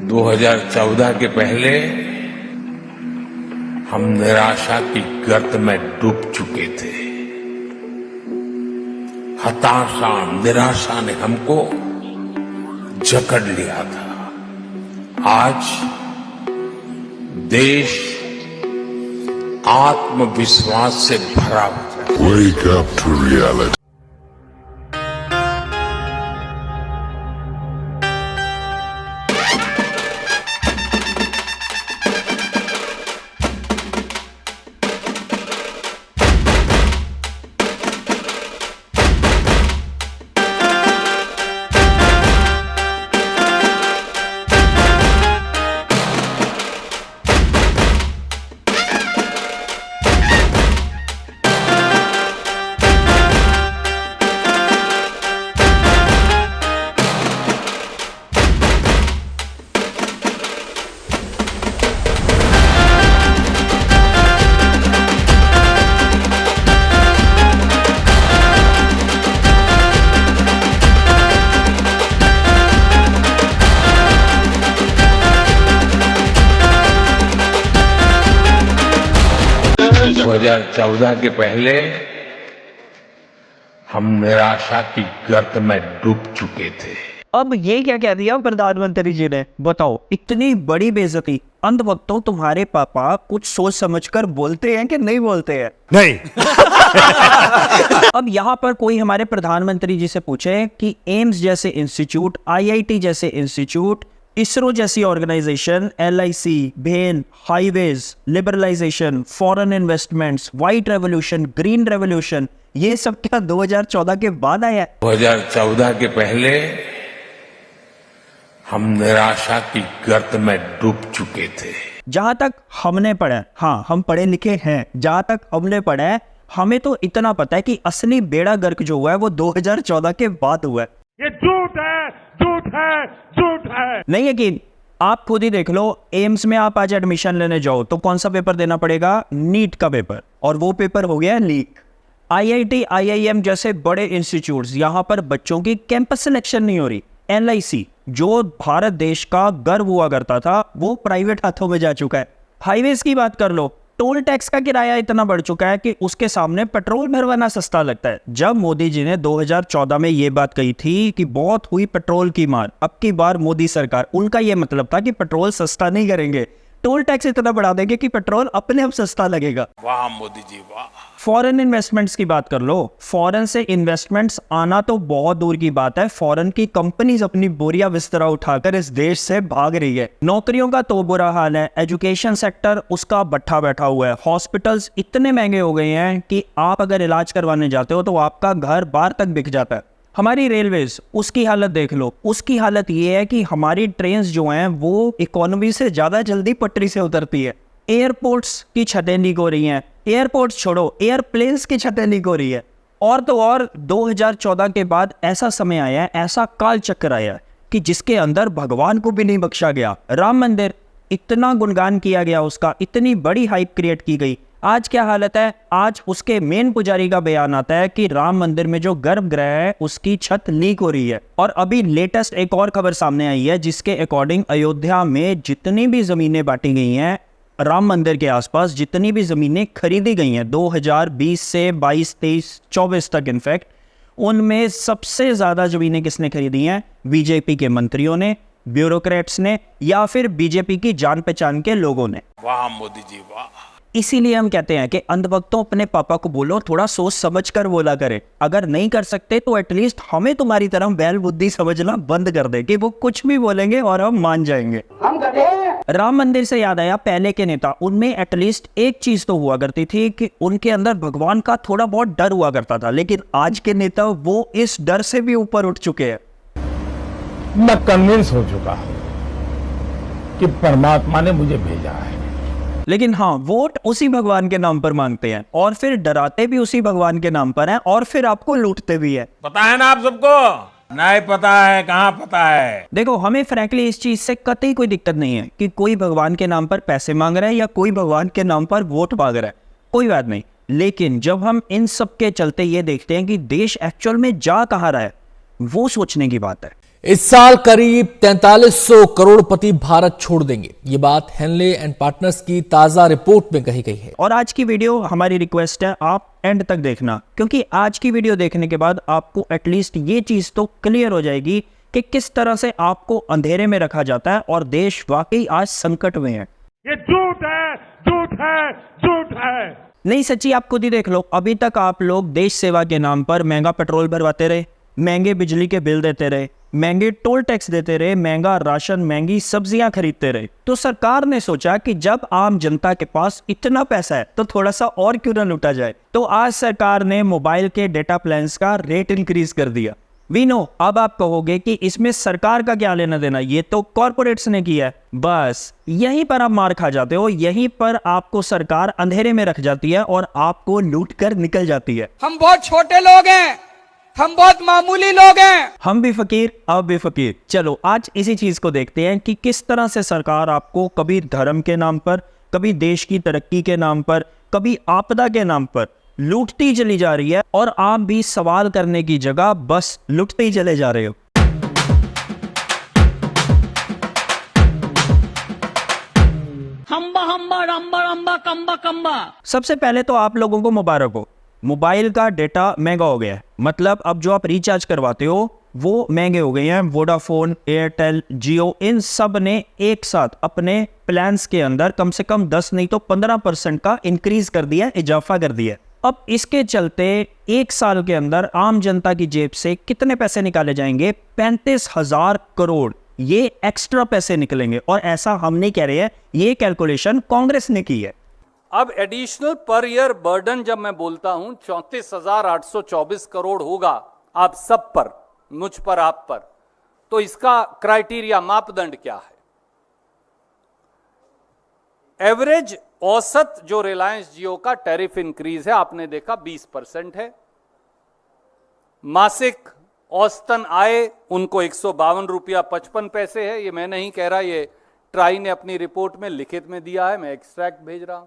2014 के पहले हम निराशा की गर्त में डूब चुके थे। हताशा, निराशा ने हमको जकड़ लिया था। आज देश आत्मविश्वास से भरा हुआ है। Wake up to reality. दो 2014 के पहले हम निराशा की गर्त में डूब चुके थे। अब ये क्या कह दिया प्रधानमंत्री जी ने, बताओ, इतनी बड़ी बेइज्जती। अंधभक्तों, तुम्हारे पापा कुछ सोच समझकर बोलते हैं कि नहीं बोलते हैं? नहीं। अब यहाँ पर कोई हमारे प्रधानमंत्री जी से पूछे कि एम्स जैसे इंस्टीट्यूट, आईआईटी जैसे इंस्टीट्यूट, इसरो जैसी ऑर्गेनाइजेशन, एलआईसी, भेन, highways, liberalisation, foreign investments, white revolution, green revolution, ये सब क्या 2014 के बाद आया है? 2014 के पहले हम निराशा की गर्त में डूब चुके थे। जहां तक हमने पढ़ा, हाँ हम पढ़े लिखे हैं, जहां तक हमने पढ़ा है, हमें तो इतना पता है कि असली बेड़ा गर्क जो हुआ है वो 2014 के बाद हुआ है। ये झूठ है, झूठ है, झूठ है। नहीं यकीन? आप खुद ही देख लो, एम्स में आप आज एडमिशन लेने जाओ तो कौन सा पेपर देना पड़ेगा? नीट का पेपर, और वो पेपर हो गया लीक। आईआईटी, आईआईएम जैसे बड़े इंस्टीट्यूट्स, यहां पर बच्चों की कैंपस सिलेक्शन नहीं हो रही। एलआईसी, जो भारत देश का गर्व हुआ करता था, वो प्राइवेट हाथों में जा चुका है। हाईवेज की बात कर लो, टोल टैक्स का किराया इतना बढ़ चुका है कि उसके सामने पेट्रोल भरवाना सस्ता लगता है। जब मोदी जी ने 2014 में ये बात कही थी कि बहुत हुई पेट्रोल की मार, अब की बार मोदी सरकार, उनका ये मतलब था कि पेट्रोल सस्ता नहीं करेंगे, टोल टैक्स इतना बढ़ा देंगे कि पेट्रोल अपने आप सस्ता लगेगा। वाह मोदी जी वाह। फॉरेन इन्वेस्टमेंट्स की बात कर लो, फॉरेन से इन्वेस्टमेंट्स आना तो बहुत दूर की बात है, फॉरेन की कंपनीज अपनी बोरिया बिस्तरा उठाकर इस देश से भाग रही है। नौकरियों का तो बुरा हाल है, एजुकेशन सेक्टर उसका बट्ठा बैठा हुआ है, हॉस्पिटल्स इतने महंगे हो गए हैं कि आप अगर इलाज करवाने जाते हो तो आपका घर बाहर तक बिक जाता है। हमारी रेलवेज, उसकी हालत देख लो, उसकी हालत ये है कि हमारी ट्रेन्स जो हैं वो इकोनॉमी से ज़्यादा जल्दी पटरी से उतरती है। एयरपोर्ट्स की छतें लीक हो रही हैं, एयरपोर्ट्स छोड़ो, एयरप्लेन्स की छतें लीक हो रही है। और तो और 2014 के बाद ऐसा समय आया है, ऐसा काल चक्र आया है कि जिसके अंदर भगवान को भी नहीं बख्शा गया। राम मंदिर, इतना गुणगान किया गया उसका, इतनी बड़ी हाइप क्रिएट की गई, आज क्या हालत है? आज उसके मेन पुजारी का बयान आता है कि राम मंदिर में जो गर्भगृह है उसकी छत लीक हो रही है। और अभी लेटेस्ट एक और खबर सामने आई है जिसके अकॉर्डिंग अयोध्या में जितनी भी जमीनें बांटी गई हैं, राम मंदिर के आसपास जितनी भी जमीनें खरीदी गई हैं 2020 से 22, 23, 24 तक, इनफैक्ट उनमें सबसे ज्यादा जमीनें किसने खरीदी हैं? बीजेपी के मंत्रियों ने, ब्यूरोक्रेट्स ने, या फिर बीजेपी की जान पहचान के लोगों ने। वाह मोदी जी वाह। इसीलिए हम कहते हैं कि अंधभक्तों, अपने पापा को बोलो थोड़ा सोच समझ कर बोला करें। अगर नहीं कर सकते तो एटलीस्ट हमें तुम्हारी तरह बैल बुद्धि समझना बंद कर दे कि वो कुछ भी बोलेंगे और हम मान जाएंगे। राम मंदिर से याद आया, पहले के नेता, उनमें एटलीस्ट एक चीज तो हुआ करती थी कि उनके अंदर भगवान का थोड़ा बहुत डर हुआ करता था। लेकिन आज के नेता वो इस डर से भी ऊपर उठ चुके हैं। मैं कन्विंस हो चुका हूं कि परमात्मा ने मुझे भेजा है। लेकिन हाँ, वोट उसी भगवान के नाम पर मांगते हैं और फिर डराते भी उसी भगवान के नाम पर हैं और फिर आपको लूटते भी है। पता है ना आप सबको? नहीं पता है, कहाँ पता है? देखो, हमें फ्रैंकली इस चीज से कतई कोई दिक्कत नहीं है कि कोई भगवान के नाम पर पैसे मांग रहा है या कोई भगवान के नाम पर वोट मांग रहा है, कोई बात नहीं। लेकिन जब हम इन सब के चलते ये देखते हैं कि देश एक्चुअल में जा कहाँ रहा है, वो सोचने की बात है। इस साल करीब 4300 करोड़पति भारत छोड़ देंगे। ये बात हेनले एंड पार्टनर्स की ताजा रिपोर्ट में कही गई है। और आज की वीडियो हमारी रिक्वेस्ट है आप एंड तक देखना, क्योंकि आज की वीडियो देखने के बाद आपको एटलीस्ट ये चीज तो क्लियर हो जाएगी कि किस तरह से आपको अंधेरे में रखा जाता है और देश वाकई आज संकट में है। ये झूठ है, झूठ है, झूठ है। नहीं सच्ची, आप खुद ही देख लो। अभी तक आप लोग देश सेवा के नाम पर महंगा पेट्रोल भरवाते रहे, महंगे बिजली के बिल देते रहे, महंगे टोल टैक्स देते रहे, महंगा राशन, महंगी सब्जियां खरीदते रहे। तो सरकार ने सोचा कि जब आम जनता के पास इतना पैसा है तो थोड़ा सा और क्यों ना लूटा जाए। तो आज सरकार ने मोबाइल के डेटा प्लान्स का रेट इंक्रीज कर दिया। वी नो, अब आप कहोगे कि इसमें सरकार का क्या लेना देना, ये तो कॉर्पोरेट्स ने किया है। बस यहीं पर आप मार खा जाते हो, यहीं पर आपको सरकार अंधेरे में रख जाती है और आपको लूट कर निकल जाती है। हम बहुत छोटे लोग हैं, हम बहुत मामूली लोग हैं। हम भी फकीर, अब भी फकीर। चलो आज इसी चीज को देखते हैं कि किस तरह से सरकार आपको कभी धर्म के नाम पर, कभी देश की तरक्की के नाम पर, कभी आपदा के नाम पर लूटती चली जा रही है और आप भी सवाल करने की जगह बस लूटते ही चले जा रहे हो। हम्बा हम्बा रम्बा रम्बा कम्बा कम्बा। सबसे पहले तो आप लोगों को मुबारक हो, मोबाइल का डेटा महंगा हो गया है। मतलब अब जो आप रिचार्ज करवाते हो वो महंगे हो गए हैं। वोडाफोन, एयरटेल, जियो, इन सब ने एक साथ अपने प्लान्स के अंदर कम से कम 10 नहीं तो 15% का इंक्रीज कर दिया, इजाफा कर दिया। अब इसके चलते एक साल के अंदर आम जनता की जेब से कितने पैसे निकाले जाएंगे? 35,000 करोड़ ये एक्स्ट्रा पैसे निकलेंगे। और ऐसा हम नहीं कह रहे हैं, ये कैलकुलेशन कांग्रेस ने की है। अब एडिशनल पर ईयर बर्डन जब मैं बोलता हूं 34,824 करोड़ होगा आप सब पर, मुझ पर, आप पर, तो इसका क्राइटेरिया, मापदंड क्या है? एवरेज औसत जो रिलायंस जियो का टैरिफ इंक्रीज है आपने देखा 20% है। मासिक औसतन आय उनको 152 रुपया 55 पैसे है। ये मैं नहीं कह रहा, ये ट्राई ने अपनी रिपोर्ट में लिखित में दिया है, मैं एक्सट्रैक्ट भेज रहा हूं।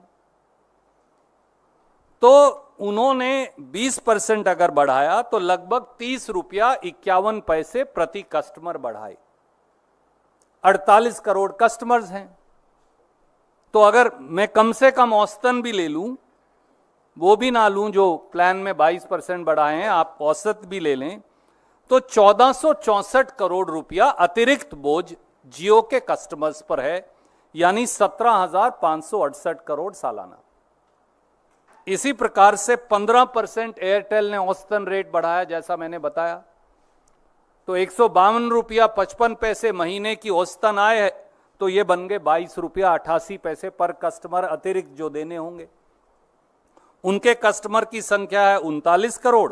तो उन्होंने 20% अगर बढ़ाया तो लगभग 30 रुपया 51 पैसे प्रति कस्टमर बढ़ाए। 48 करोड़ कस्टमर्स हैं। तो अगर मैं कम से कम औसतन भी ले लूं, वो भी ना लूं जो प्लान में 22% बढ़ाए हैं, आप औसत भी ले लें, तो 1464 करोड़ रुपया अतिरिक्त बोझ जियो के कस्टमर्स पर है, यानी 17,568 करोड़ सालाना। इसी प्रकार से 15% एयरटेल ने औसतन रेट बढ़ाया, जैसा मैंने बताया, तो 152 रुपया 55 पैसे महीने की औसतन आय है, तो ये बन गए 22 रुपया 88 पैसे पर कस्टमर अतिरिक्त जो देने होंगे। उनके कस्टमर की संख्या है 39 करोड़।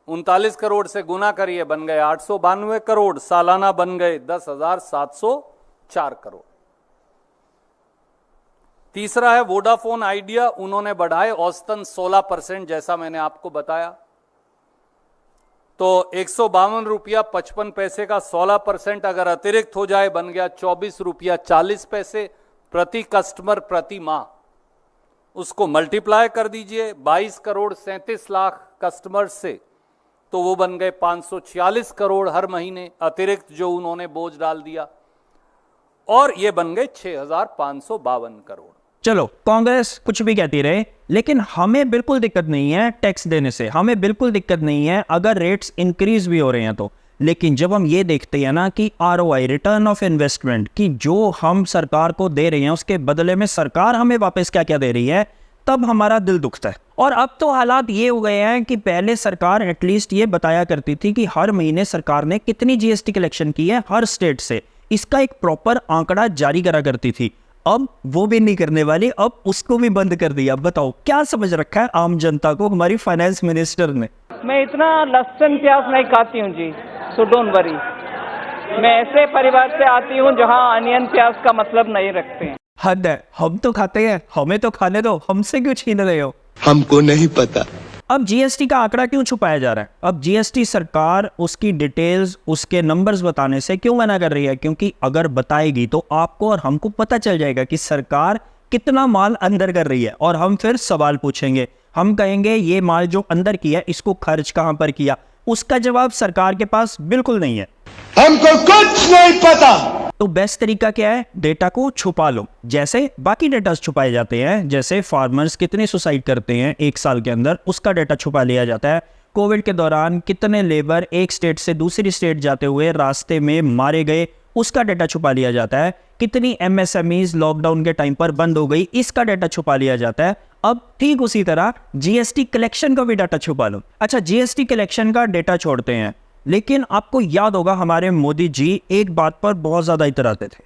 39 करोड़ से गुना करिए, बन गए 892 करोड़, सालाना बन गए 10,704 करोड़। तीसरा है वोडाफोन आइडिया, उन्होंने बढ़ाए औसतन 16%, जैसा मैंने आपको बताया, तो 152 रुपया 55 पैसे का 16% अगर अतिरिक्त हो जाए बन गया 24 रुपया 40 पैसे प्रति कस्टमर प्रति माह। उसको मल्टीप्लाई कर दीजिए 22 करोड़ 37 लाख कस्टमर से, तो वो बन गए 546 करोड़ हर महीने अतिरिक्त जो उन्होंने बोझ डाल दिया, और ये बन गए 6,552 करोड़। चलो कांग्रेस कुछ भी कहती रहे, लेकिन हमें बिल्कुल दिक्कत नहीं है टैक्स देने से, हमें बिल्कुल दिक्कत नहीं है अगर रेट्स इंक्रीज भी हो रहे हैं तो। लेकिन जब हम ये देखते हैं ना कि ROI, रिटर्न ऑफ इन्वेस्टमेंट, की जो हम सरकार को दे रहे हैं उसके बदले में सरकार हमें वापस क्या क्या दे रही है, तब हमारा दिल दुखता है। और अब तो हालात ये हो गए हैं कि पहले सरकार एटलीस्ट ये बताया करती थी कि हर महीने सरकार ने कितनी GST कलेक्शन की है हर स्टेट से, इसका एक प्रॉपर आंकड़ा जारी करा करती थी। अब वो भी नहीं करने वाली, अब उसको भी बंद कर दिया। बताओ क्या समझ रखा है आम जनता को हमारी फाइनेंस मिनिस्टर ने? मैं इतना लहसुन प्याज नहीं खाती हूँ जी, सो डोंट वरी। मैं ऐसे परिवार से आती हूँ जहाँ अनियन प्याज का मतलब नहीं रखते हैं। हद है, हम तो खाते हैं, हमें तो खाने दो, हमसे क्यों छीन रहे हो? हमको नहीं पता। अब GST का आंकड़ा क्यों छुपाया जा रहा है? अब GST सरकार उसकी डिटेल्स, उसके नंबर्स बताने से क्यों मना कर रही है? क्योंकि अगर बताएगी तो आपको और हमको पता चल जाएगा कि सरकार कितना माल अंदर कर रही है, और हम फिर सवाल पूछेंगे। हम कहेंगे ये माल जो अंदर किया इसको खर्च कहां पर किया, उसका जवाब सरकार के पास बिल्कुल नहीं है। हमको कुछ नहीं पता। तो बेस्ट तरीका क्या है? डेटा को छुपा लो, जैसे बाकी डेटा छुपाए जाते हैं। जैसे फार्मर्स कितने सुसाइड करते हैं एक साल के अंदर, उसका डेटा छुपा लिया जाता है। कोविड के दौरान कितने लेबर एक स्टेट से दूसरी स्टेट जाते हुए रास्ते में मारे गए, उसका डेटा छुपा लिया जाता है। कितनी एमएसएमईज लॉकडाउन के टाइम पर बंद हो गई, इसका डेटा छुपा लिया जाता है। अब ठीक उसी तरह जीएसटी कलेक्शन का भी डाटा छुपा लो। अच्छा, जीएसटी कलेक्शन का डेटा छोड़ते हैं, लेकिन आपको याद होगा हमारे मोदी जी एक बात पर बहुत ज्यादा इतराते थे।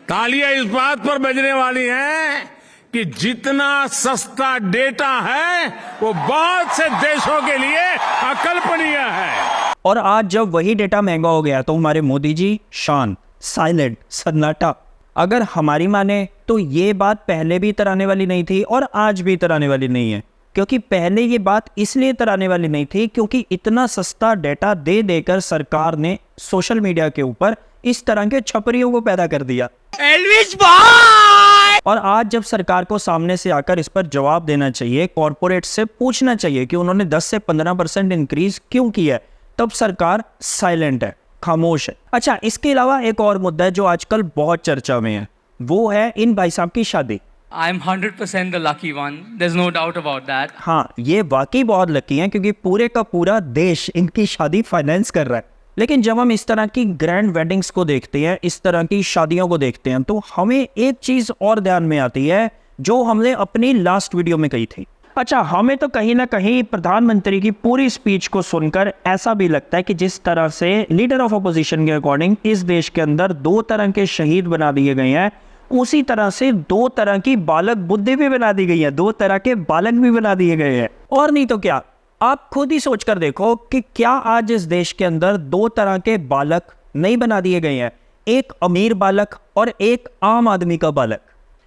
तालियां इस बात पर बजने वाली हैं कि जितना सस्ता डेटा है वो बहुत से देशों के लिए अकल्पनीय है। और आज जब वही डेटा महंगा हो गया तो हमारे मोदी जी शांत, साइलेंट, सन्नाटा। अगर हमारी माने तो ये बात पहले भी इतराने वाली नहीं थी और आज भी इतराने वाली नहीं है। क्योंकि पहले ये बात इसलिए इतराने वाली नहीं थी क्योंकि इतना सस्ता डेटा दे देकर सरकार ने सोशल मीडिया के ऊपर इस तरह के छपरियों को पैदा कर दिया। एल्विश भाई! और आज जब सरकार को सामने से आकर इस पर जवाब देना चाहिए, कॉर्पोरेट से पूछना चाहिए कि उन्होंने 10 से 15% इंक्रीज क्यों किया है, तब सरकार साइलेंट है, खामोश है। अच्छा, इसके अलावा एक और मुद्दा है जो आजकल बहुत चर्चा में है, वो है इन भाई साहब की शादी। I am 100% the lucky one. There's no doubt about that. हाँ, ये वाकई बहुत लकी हैं क्योंकि पूरे का पूरा देश इनकी शादी फाइनेंस कर रहा है। लेकिन जब हम इस तरह की ग्रैंड वेडिंग्स को देखते हैं, इस तरह की शादियों को देखते हैं, तो हमें एक चीज और ध्यान में आती है जो हमने अपनी लास्ट वीडियो में कही थी। अच्छा, हमें तो कहीं ना कहीं प्रधानमंत्री की पूरी स्पीच को सुनकर ऐसा भी लगता है कि जिस तरह से लीडर ऑफ अपोजिशन के अकॉर्डिंग इस देश के अंदर 2 तरह के शहीद बना दिए गए हैं, उसी तरह से 2 तरह की बालक बुद्धि भी बना दी गई है, 2 तरह के बालक भी बना दिए गए हैं। और नहीं तो क्या, आप खुद ही सोच कर देखो कि क्या आज इस देश के अंदर 2 तरह के बालक नहीं बना दिए गए हैं, एक अमीर बालक और एक आम आदमी का बालक।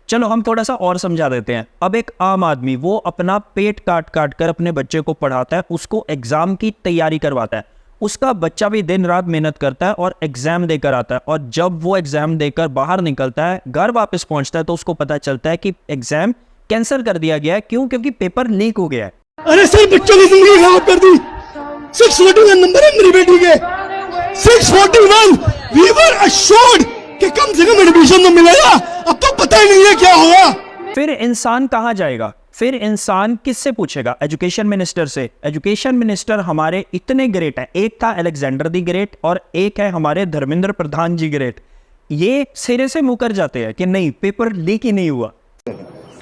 चलो हम थोड़ा सा और समझा देते हैं। अब एक आम आदमी वो अपना पेट काट काट कर अपने बच्चे को पढ़ाता है, उसको एग्जाम की तैयारी करवाता है, उसका बच्चा भी दिन रात मेहनत करता है और एग्जाम देकर आता है। और जब वो एग्जाम देकर बाहर निकलता है, घर वापस पहुंचता है, तो उसको पता चलता है कि एग्जाम कैंसिल कर दिया गया है। क्यों? क्योंकि पेपर लीक हो गया है। अरे सर, बच्चों की जिंदगी खराब कर दी। 641 नंबर है मेरी बेटी के, 641। वी वर अश्योर्ड कि कम से कम एडमिशन तो मिलेगा, अब तो पता ही नहीं है क्या होगा। फिर इंसान कहाँ जाएगा? फिर इंसान किससे पूछेगा? एजुकेशन मिनिस्टर से। एजुकेशन मिनिस्टर हमारे इतने ग्रेट हैं, एक था अलेक्जेंडर दी ग्रेट और एक है हमारे धर्मेंद्र प्रधान जी ग्रेट। ये सिरे से मुकर जाते हैं कि नहीं, पेपर लीक ही नहीं हुआ।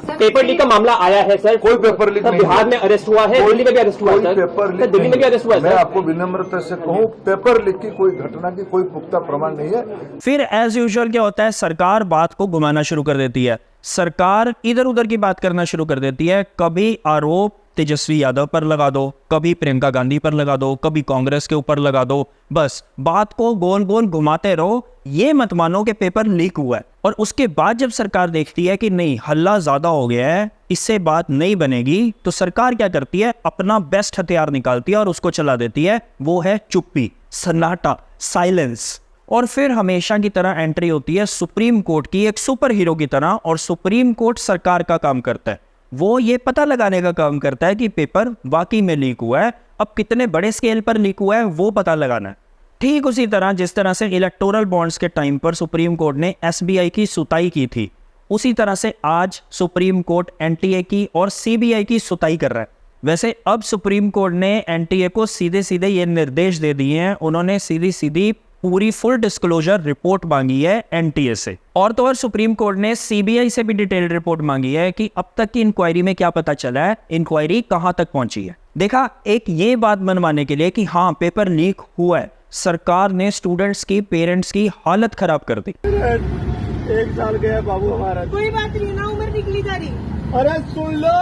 पेपर लीक का मामला आया है सर, कोई पेपर लीक नहीं, बिहार में अरेस्ट हुआ है, दिल्ली में भी अरेस्ट हुआ है सर, दिल्ली में भी अरेस्ट हुआ है। मैं आपको विनम्रता से कहूं, पेपर लीक की कोई घटना की कोई पुख्ता प्रमाण नहीं है। फिर एज यूजुअल क्या होता है, सरकार बात को घुमाना शुरू कर देती है, सरकार इधर उधर की बात करना शुरू कर देती है। कभी आरोप तेजस्वी यादव पर लगा दो, कभी प्रियंका गांधी पर लगा दो, कभी कांग्रेस के ऊपर लगा दो, बस बात को गोल गोल घुमाते रहो। ये मत मानो कि पेपर लीक हुआ है। और उसके बाद जब सरकार देखती है कि नहीं, हल्ला ज्यादा हो गया है, इससे बात नहीं बनेगी, तो सरकार क्या करती है, अपना बेस्ट हथियार निकालती है और उसको चला देती है। वो है चुप्पी, सन्नाटा, साइलेंस। और फिर हमेशा की तरह एंट्री होती है सुप्रीम कोर्ट की, एक सुपर हीरो की तरह। और सुप्रीम कोर्ट सरकार का काम करता है, वो ये पता लगाने का काम करता है कि पेपर वाकई में लीक हुआ है। अब कितने बड़े स्केल पर लीक हुआ है वो पता लगाना है। ठीक उसी तरह जिस तरह से इलेक्टोरल बॉन्ड्स के टाइम पर सुप्रीम कोर्ट ने एसबीआई की सुताई की थी, उसी तरह से आज सुप्रीम कोर्ट एनटीए की और सीबीआई की सुताई कर रहा है। वैसे अब सुप्रीम कोर्ट ने एनटीए को सीधे सीधे ये निर्देश दे दिए हैं, उन्होंने सीधी सीधी पूरी फुल डिस्क्लोजर रिपोर्ट मांगी है एनटीए से। और तो और सुप्रीम कोर्ट ने सीबीआई से भी डिटेल्ड रिपोर्ट मांगी है कि अब तक की इंक्वायरी में क्या पता चला है, इंक्वायरी कहां तक पहुंची है। देखा, एक ये बात मनवाने के लिए कि हाँ पेपर लीक हुआ है, सरकार ने स्टूडेंट्स की, पेरेंट्स की हालत खराब कर दी। 1 साल गया बाबू हमारा, कोई बात नहीं ना, उम्र निकली जा रही। अरे सुन लो।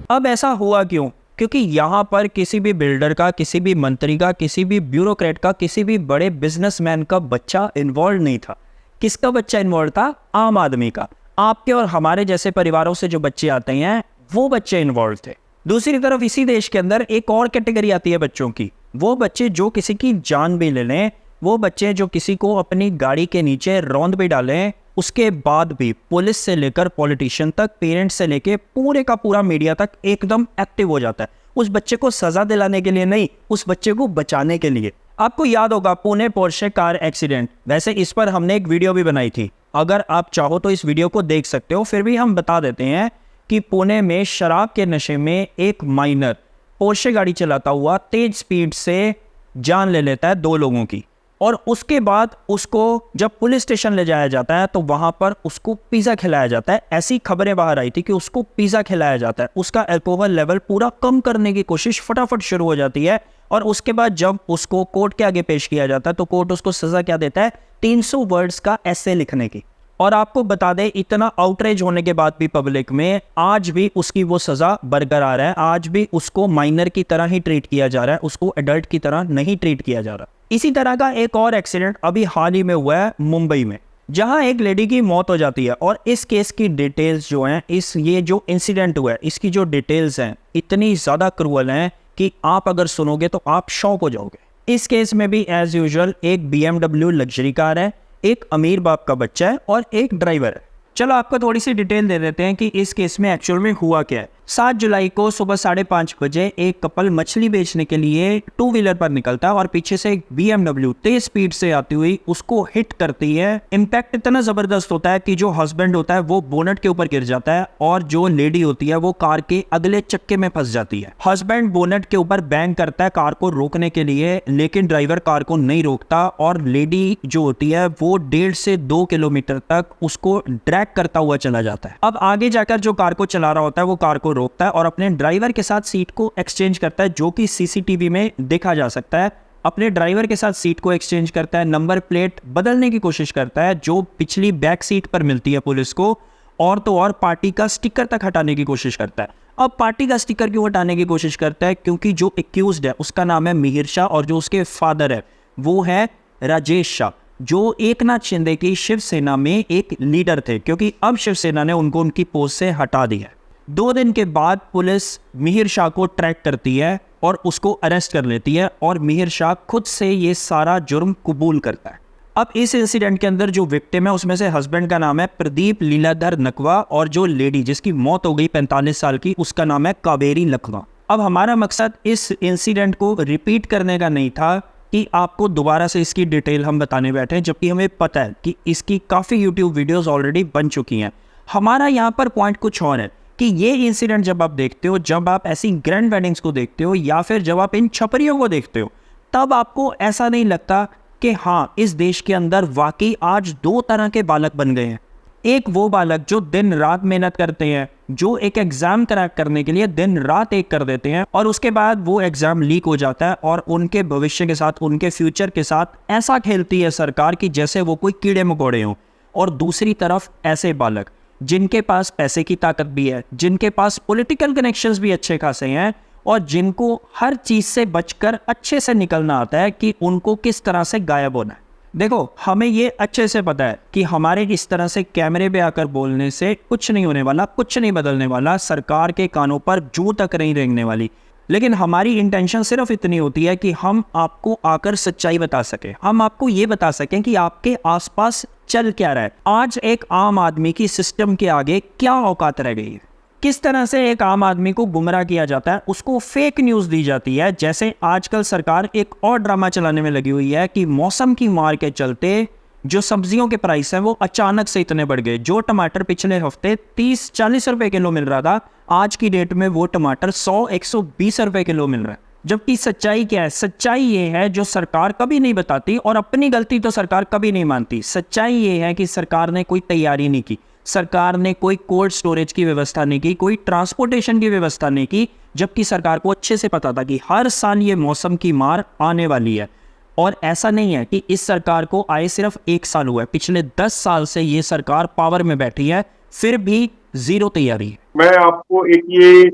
अब ऐसा हुआ क्यों? क्योंकि यहाँ पर किसी भी बिल्डर का, किसी भी मंत्री का, किसी भी ब्यूरोक्रेट का, किसी भी बड़े बिजनेसमैन का बच्चा इन्वॉल्व नहीं था। किसका बच्चा इन्वॉल्व था? आम आदमी का। आपके और हमारे जैसे परिवारों से जो बच्चे आते हैं वो बच्चे इन्वॉल्व थे। दूसरी तरफ इसी देश के अंदर एक और कैटेगरी आती है बच्चों की, वो बच्चे जो किसी की जान भी ले लें, वो बच्चे जो किसी को अपनी गाड़ी के नीचे रौंद भी डालें, उसके बाद भी पुलिस से लेकर पॉलिटिशियन तक, पेरेंट्स से लेकर पूरे का पूरा मीडिया तक एकदम एक्टिव हो जाता है। उस बच्चे को सजा दिलाने के लिए नहीं, उस बच्चे को बचाने के लिए। आपको याद होगा पुणे पोर्शे कार एक्सीडेंट, वैसे इस पर हमने एक वीडियो भी बनाई थी, अगर आप चाहो तो इस वीडियो को देख सकते हो। फिर भी हम बता देते हैं कि पुणे में शराब के नशे में एक माइनर पोर्शे गाड़ी चलाता हुआ तेज स्पीड से जान ले लेता है 2 लोगों की, और उसके बाद उसको जब पुलिस स्टेशन ले जाया जाता है तो वहां पर उसको पिज़्ज़ा खिलाया जाता है। ऐसी खबरें बाहर आई थी कि उसको पिज़्ज़ा खिलाया जाता है, उसका अल्कोहल लेवल पूरा कम करने की कोशिश फटाफट शुरू हो जाती है, और उसके बाद जब उसको कोर्ट के आगे पेश किया जाता है तो कोर्ट उसको सज़ा क्या देता है, 300 वर्ड्स का एसे लिखने की। और आपको बता दें, इतना आउटरेज होने के बाद भी पब्लिक में आज भी उसकी वो सज़ा बरकरार है, आज भी उसको माइनर की तरह ही ट्रीट किया जा रहा है, उसको एडल्ट की तरह नहीं ट्रीट किया जा रहा। इसी तरह का एक और एक्सीडेंट अभी हाल ही में हुआ है मुंबई में, जहां एक लेडी की मौत हो जाती है। और इस केस की डिटेल्स जो हैं, ये जो इंसिडेंट हुआ है इसकी जो डिटेल्स हैं इतनी ज़्यादा क्रूअल हैं कि आप अगर सुनोगे तो आप शॉक हो जाओगे। इस केस में भी एज यूजुअल एक BMW लग्जरी कार है, एक अमीर बाप का बच्चा है और एक ड्राइवर है। चलो आपको थोड़ी सी डिटेल दे देते हैं कि इस केस में एक्चुअल में हुआ क्या है। 7 जुलाई को सुबह 5:30 बजे एक कपल मछली बेचने के लिए 2 व्हीलर पर निकलता है और पीछे से एक BMW तेज स्पीड से आती हुई उसको हिट करती है। इम्पैक्ट इतना जबरदस्त होता है कि जो हस्बैंड होता है वो बोनट के ऊपर गिर जाता है और जो लेडी होती है वो कार के अगले चक्के में फंस जाती है। हस्बैंड बोनट के ऊपर बैंग करता है कार को रोकने के लिए, लेकिन ड्राइवर कार को नहीं रोकता और लेडी जो होती है वो 1.5 से 2 किलोमीटर तक उसको ड्रैग करता हुआ चला जाता है। अब आगे जाकर जो कार को चला रहा होता है वो कार को रोकता है और अपने ड्राइवर के साथ सीट को एक्सचेंज करता है, जो कि CCTV में देखा जा सकता है। अपने ड्राइवर के साथ सीट को एक्सचेंज करता है, नंबर प्लेट बदलने की कोशिश करता है जो पिछली बैक सीट पर मिलती है पुलिस को, और तो और पार्टी का स्टिकर तक हटाने की कोशिश करता है। अब पार्टी का स्टिकर क्यों हटाने की कोशिश करता है, क्योंकि जो एक्यूज्ड है उसका नाम है मिहिर शाह और जो उसके फादर है वो है राजेश शाह, जो एकनाथ शिंदे की शिवसेना में एक लीडर थे, क्योंकि अब शिवसेना ने उनको उनकी पोस्ट से हटा दिया। 2 दिन के बाद पुलिस मिहिर शाह को ट्रैक करती है और उसको अरेस्ट कर लेती है और मिहिर शाह खुद से ये सारा जुर्म कबूल करता है। अब इस इंसिडेंट के अंदर जो विक्टिम है उसमें से हस्बैंड का नाम है प्रदीप लीलाधर नकवा और जो लेडी जिसकी मौत हो गई 45 साल की उसका नाम है कावेरी लखवा। अब हमारा मकसद इस इंसिडेंट को रिपीट करने का नहीं था कि आपको दोबारा से इसकी डिटेल हम बताने बैठे हैं, जबकि हमें पता है कि इसकी काफ़ी यूट्यूब वीडियोस ऑलरेडी बन चुकी हैं। हमारा यहाँ पर पॉइंट कुछ और है कि ये इंसिडेंट जब आप देखते हो, जब आप ऐसी ग्रैंड वेडिंग्स को देखते हो या फिर जब आप इन छपरियों को देखते हो, तब आपको ऐसा नहीं लगता कि हाँ इस देश के अंदर वाकई आज 2 तरह के बालक बन गए हैं। एक वो बालक जो दिन रात मेहनत करते हैं, जो एक एग्जाम क्रैक करने के लिए दिन रात एक कर देते हैं और उसके बाद वो एग्जाम लीक हो जाता है और उनके भविष्य के साथ, उनके फ्यूचर के साथ ऐसा खेलती है सरकार की जैसे वो कोई कीड़े मकोड़े हों। और दूसरी तरफ ऐसे बालक जिनके पास पैसे की ताकत भी है, जिनके पास पॉलिटिकल कनेक्शंस भी अच्छे खासे हैं और जिनको हर चीज़ से बचकर अच्छे से निकलना आता है कि उनको किस तरह से गायब होना है। देखो हमें ये अच्छे से पता है कि हमारे इस तरह से कैमरे पे आकर बोलने से कुछ नहीं होने वाला, कुछ नहीं बदलने वाला, सरकार के कानों पर जूं तक नहीं रेंगने वाली। लेकिन हमारी इंटेंशन सिर्फ इतनी होती है कि हम आपको आकर सच्चाई बता सकें, हम आपको ये बता सकें कि आपके आसपास चल क्या रहा है। आज एक आम आदमी की सिस्टम के आगे क्या औकात रह गई है, किस तरह से एक आम आदमी को गुमराह किया जाता है, उसको फेक न्यूज़ दी जाती है। जैसे आजकल सरकार एक और ड्रामा चलाने में लगी हुई है कि मौसम की मार के चलते जो सब्जियों के प्राइस हैं वो अचानक से इतने बढ़ गए। जो टमाटर पिछले हफ्ते 30-40 रुपए किलो मिल रहा था, आज की डेट में वो टमाटर 100-120 रुपए किलो मिल रहा है। जबकि सच्चाई क्या है? सच्चाई ये है जो सरकार कभी नहीं बताती, और अपनी गलती तो सरकार कभी नहीं मानती। सच्चाई ये है कि सरकार ने कोई तैयारी नहीं की, सरकार ने कोई कोल्ड स्टोरेज की व्यवस्था नहीं की, कोई ट्रांसपोर्टेशन की व्यवस्था नहीं की, जबकि सरकार को अच्छे से पता था कि हर साल ये मौसम की मार आने वाली है। और ऐसा नहीं है कि इस सरकार को आए सिर्फ 1 साल हुआ है, पिछले 10 साल से ये सरकार पावर में बैठी है, फिर भी जीरो तैयारी है। मैं आपको एक ये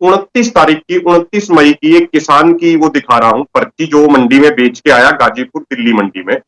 29 मई की एक किसान की वो दिखा रहा हूं पर्ची, जो मंडी में बेच के आया, गाजीपुर दिल्ली मंडी में।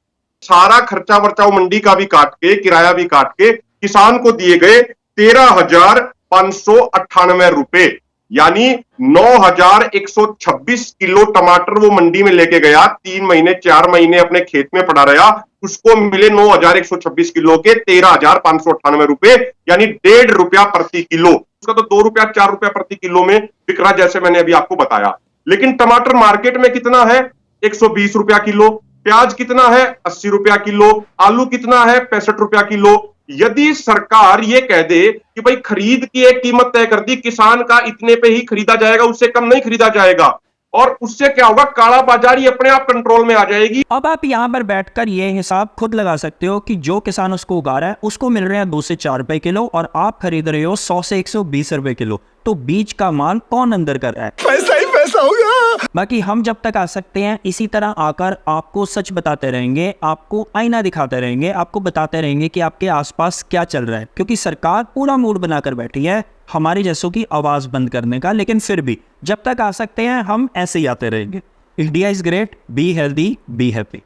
सारा खर्चा वर्चा मंडी का भी काट के, किराया भी काट के किसान को दिए गए 13,598 रुपए। यानी 9,126 किलो टमाटर वो मंडी में लेके गया, 3 महीने 4 महीने अपने खेत में पड़ा रहा, उसको मिले 9,126 किलो के 13,598 रुपए, यानी 1.5 रुपया प्रति किलो। उसका तो 2 रुपया 4 रुपया प्रति किलो में बिक रहा, जैसे मैंने अभी आपको बताया। लेकिन टमाटर मार्केट में कितना है? 120 रुपया किलो। प्याज कितना है? 80 रुपया किलो। आलू कितना है? 65 रुपया किलो। यदि सरकार ये कह दे कि भाई खरीद की एक कीमत तय कर दी, किसान का इतने पे ही खरीदा जाएगा, उससे कम नहीं खरीदा जाएगा, और उससे क्या होगा? काला बाजारी अपने आप कंट्रोल में आ जाएगी। अब आप यहाँ पर बैठकर ये हिसाब खुद लगा सकते हो कि जो किसान उसको उगा रहा है उसको मिल रहे हैं 2 से 4 रुपए किलो और आप खरीद रहे हो 100 से 120 रुपए किलो। तो बीच का माल कौन अंदर कर रहा है? पैसा ही पैसा होगा। बाकी हम जब तक आ सकते हैं इसी तरह आकर आपको सच बताते रहेंगे, आपको आईना दिखाते रहेंगे, आपको बताते रहेंगे कि आपके आसपास क्या चल रहा है, क्योंकि सरकार पूरा मूड बनाकर बैठी है हमारे जैसों की आवाज बंद करने का। लेकिन फिर भी जब तक आ सकते हैं हम ऐसे ही आते रहेंगे। India is great, be healthy, be happy.